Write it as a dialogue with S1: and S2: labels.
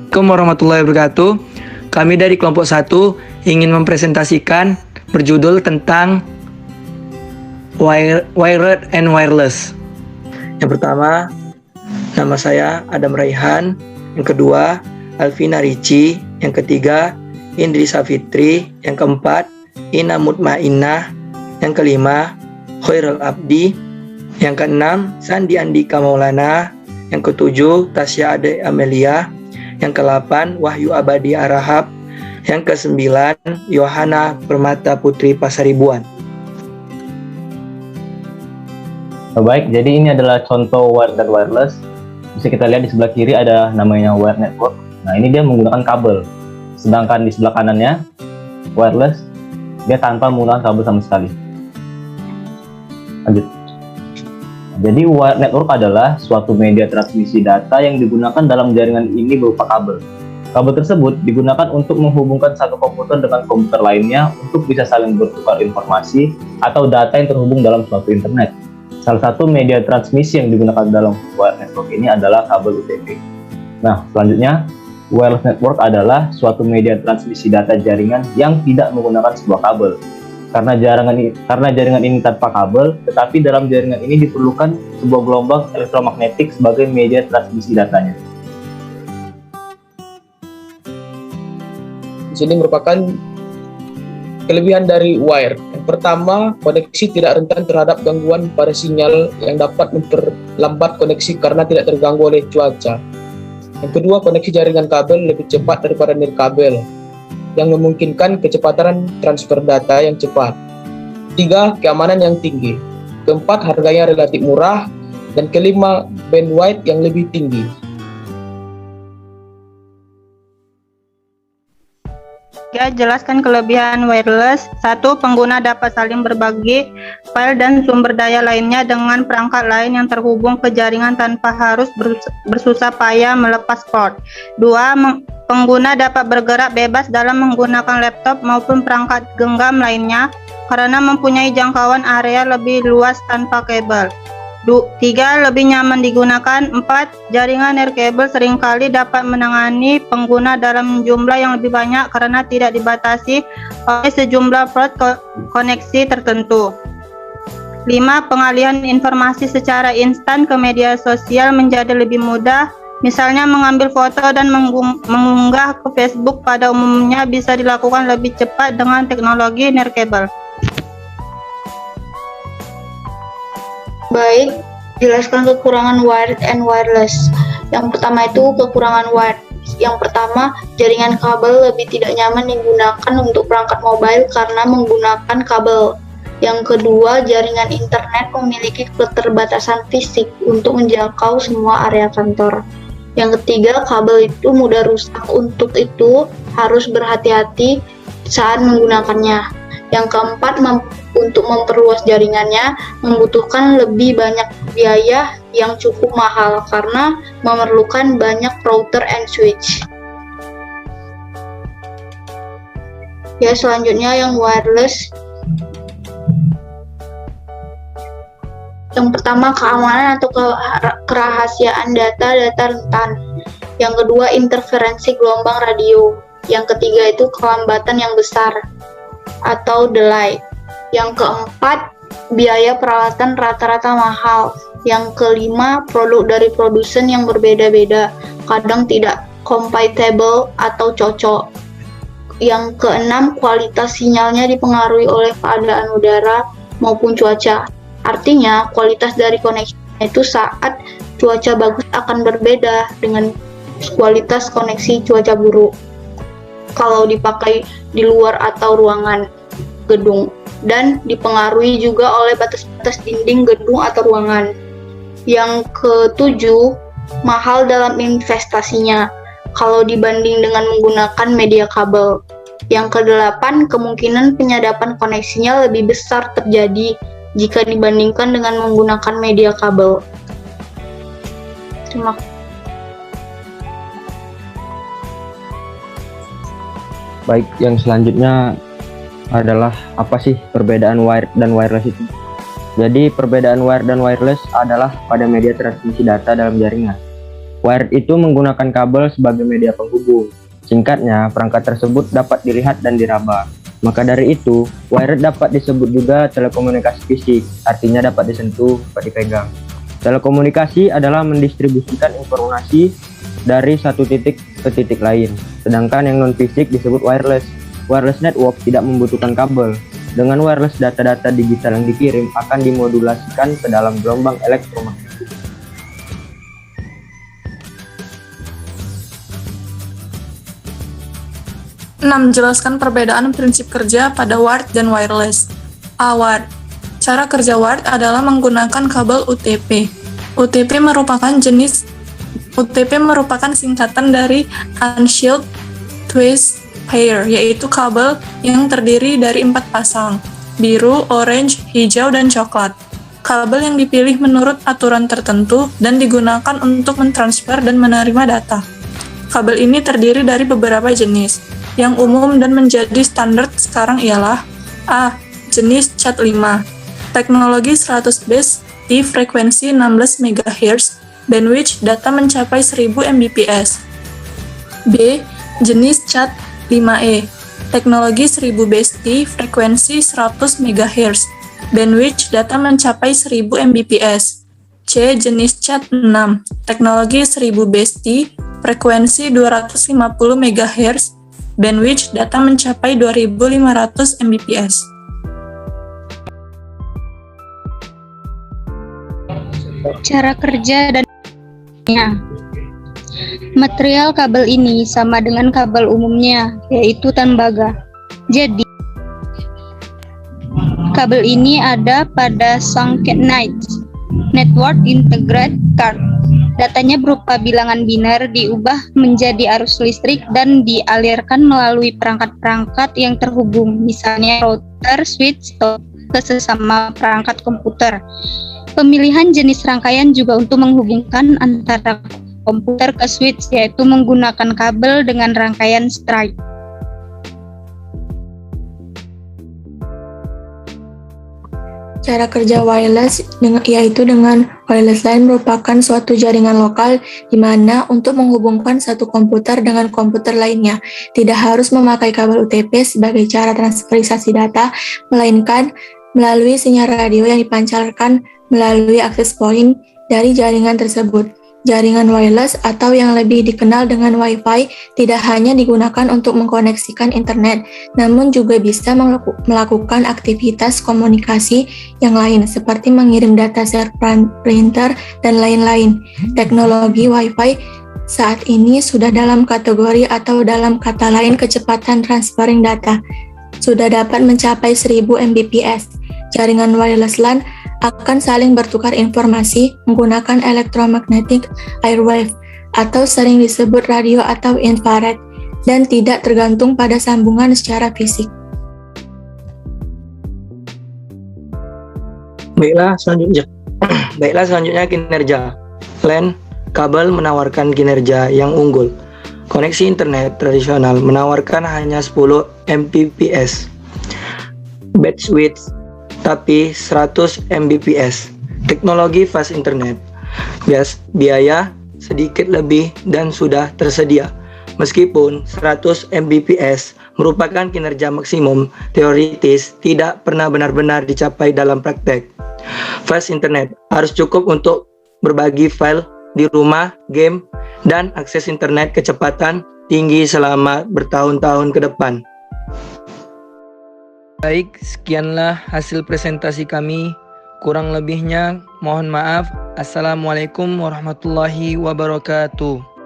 S1: Assalamualaikum warahmatullahi wabarakatuh. Kami dari kelompok 1 ingin mempresentasikan berjudul tentang wired and wireless. Yang pertama, nama saya Adam Raihan. Yang kedua, Alvina Ricci. Yang ketiga, Indri Safitri. Yang keempat, Ina Mutmainnah. Yang kelima, Khairul Abdi. Yang keenam, Sandi Andika Maulana. Yang ketujuh, Tasya Ade Amelia. Yang ke-8, Wahyu Abadi Arahab. Yang ke-9, Yohana Permata Putri Pasaribuan.
S2: Baik, jadi ini adalah contoh wired dan wireless. Bisa kita lihat di sebelah kiri ada namanya wire network. Nah, ini dia menggunakan kabel. Sedangkan di sebelah kanannya wireless, dia tanpa menggunakan kabel sama sekali. Lanjut. Jadi wired network adalah suatu media transmisi data yang digunakan dalam jaringan ini berupa kabel. Kabel tersebut digunakan untuk menghubungkan satu komputer dengan komputer lainnya untuk bisa saling bertukar informasi atau data yang terhubung dalam suatu internet. Salah satu media transmisi yang digunakan dalam wired network ini adalah kabel UTP. Nah, selanjutnya, wireless network adalah suatu media transmisi data jaringan yang tidak menggunakan sebuah kabel. Karena jaringan ini tanpa kabel, tetapi dalam jaringan ini diperlukan sebuah gelombang elektromagnetik sebagai media transmisi datanya.
S3: Di sini merupakan kelebihan dari wire. Yang pertama, koneksi tidak rentan terhadap gangguan pada sinyal yang dapat memperlambat koneksi karena tidak terganggu oleh cuaca. Yang kedua, koneksi jaringan kabel lebih cepat daripada nirkabel, yang memungkinkan kecepatan transfer data yang cepat. 3, keamanan yang tinggi. 4, harganya relatif murah. Dan kelima, bandwidth yang lebih tinggi.
S4: Ya, jelaskan kelebihan wireless. 1. Pengguna dapat saling berbagi file dan sumber daya lainnya dengan perangkat lain yang terhubung ke jaringan tanpa harus bersusah payah melepas port. 2. Pengguna dapat bergerak bebas dalam menggunakan laptop maupun perangkat genggam lainnya karena mempunyai jangkauan area lebih luas tanpa kabel. 3. Lebih nyaman digunakan. 4. Jaringan nirkabel seringkali dapat menangani pengguna dalam jumlah yang lebih banyak karena tidak dibatasi oleh sejumlah port koneksi tertentu. 5. Pengalihan informasi secara instan ke media sosial menjadi lebih mudah. Misalnya mengambil foto dan mengunggah ke Facebook pada umumnya bisa dilakukan lebih cepat dengan teknologi nirkabel.
S5: Baik, jelaskan kekurangan wired and wireless. Yang pertama itu kekurangan wired. Yang pertama, jaringan kabel lebih tidak nyaman digunakan untuk perangkat mobile karena menggunakan kabel. Yang kedua, jaringan internet memiliki keterbatasan fisik untuk menjangkau semua area kantor. Yang ketiga, kabel itu mudah rusak, untuk itu harus berhati-hati saat menggunakannya. Yang keempat, untuk memperluas jaringannya membutuhkan lebih banyak biaya yang cukup mahal karena memerlukan banyak router and switch. Ya, selanjutnya yang wireless. Yang pertama, keamanan atau kerahasiaan data rentan. Yang kedua, interferensi gelombang radio. Yang ketiga itu kelambatan yang besar atau delay. Yang keempat, biaya peralatan rata-rata mahal. Yang kelima, produk dari produsen yang berbeda-beda, kadang tidak compatible atau cocok. Yang keenam, kualitas sinyalnya dipengaruhi oleh keadaan udara maupun cuaca. Artinya, kualitas dari koneksi itu saat cuaca bagus akan berbeda dengan kualitas koneksi cuaca buruk kalau dipakai di luar atau ruangan gedung, dan dipengaruhi juga oleh batas-batas dinding gedung atau ruangan. Yang ketujuh, mahal dalam investasinya kalau dibanding dengan menggunakan media kabel. Yang kedelapan, kemungkinan penyadapan koneksinya lebih besar terjadi jika dibandingkan dengan menggunakan media kabel. Terima kasih.
S6: Baik, yang selanjutnya adalah apa sih perbedaan wired dan wireless itu? Jadi perbedaan wired dan wireless adalah pada media transmisi data dalam jaringan. Wired itu menggunakan kabel sebagai media penghubung. Singkatnya, perangkat tersebut dapat dilihat dan diraba. Maka dari itu, wired dapat disebut juga telekomunikasi fisik, artinya dapat disentuh, dapat dipegang. Telekomunikasi adalah mendistribusikan informasi dari satu titik ke titik lain, sedangkan yang non-fisik disebut wireless. Wireless network tidak membutuhkan kabel. Dengan wireless, data-data digital yang dikirim akan dimodulasikan ke dalam gelombang elektromagnetik.
S7: Jelaskan perbedaan prinsip kerja pada wired dan wireless. Wired. Cara kerja wired adalah menggunakan kabel UTP. UTP merupakan singkatan dari Unshielded Twist Pair, yaitu kabel yang terdiri dari 4 pasang, biru, orange, hijau, dan coklat. Kabel yang dipilih menurut aturan tertentu dan digunakan untuk mentransfer dan menerima data. Kabel ini terdiri dari beberapa jenis. Yang umum dan menjadi standar sekarang ialah A. Jenis Cat5, teknologi 100 base di frekuensi 16 MHz, bandwidth data mencapai 1000 Mbps. B. Jenis Cat5e, teknologi 1000 base di frekuensi 100 MHz, bandwidth data mencapai 1000 Mbps. C. Jenis Cat6, teknologi 1000 base di frekuensi 250 MHz, bandwidth data mencapai 2500 Mbps.
S4: Cara kerja dan material kabel ini sama dengan kabel umumnya, yaitu tembaga. Jadi, kabel ini ada pada Socket Network Integrated Card. Datanya berupa bilangan biner diubah menjadi arus listrik dan dialirkan melalui perangkat-perangkat yang terhubung, misalnya router, switch, ke sesama perangkat komputer. Pemilihan jenis rangkaian juga untuk menghubungkan antara komputer ke switch, yaitu menggunakan kabel dengan rangkaian strike.
S8: Cara kerja wireless yaitu dengan wireless line merupakan suatu jaringan lokal di mana untuk menghubungkan satu komputer dengan komputer lainnya tidak harus memakai kabel UTP sebagai cara transferisasi data, melainkan melalui sinyal radio yang dipancarkan melalui access point dari jaringan tersebut. Jaringan wireless atau yang lebih dikenal dengan Wi-Fi tidak hanya digunakan untuk mengkoneksikan internet, namun juga bisa melakukan aktivitas komunikasi yang lain seperti mengirim data share printer dan lain-lain. Teknologi Wi-Fi saat ini sudah dalam kategori atau dalam kata lain kecepatan transferring data sudah dapat mencapai 1000 Mbps. Jaringan wireless LAN akan saling bertukar informasi menggunakan electromagnetic airwave atau sering disebut radio atau infrared dan tidak tergantung pada sambungan secara fisik.
S1: Baiklah selanjutnya kinerja. LAN kabel menawarkan kinerja yang unggul. Koneksi internet tradisional menawarkan hanya 10 Mbps. Bandwidth tapi 100 Mbps. Teknologi fast internet. Biaya sedikit lebih dan sudah tersedia. Meskipun 100 Mbps merupakan kinerja maksimum, teoritis tidak pernah benar-benar dicapai dalam praktek. Fast internet harus cukup untuk berbagi file di rumah, game, dan akses internet kecepatan tinggi selama bertahun-tahun ke depan. Baik, sekianlah hasil presentasi kami. Kurang lebihnya mohon maaf. Assalamualaikum warahmatullahi wabarakatuh.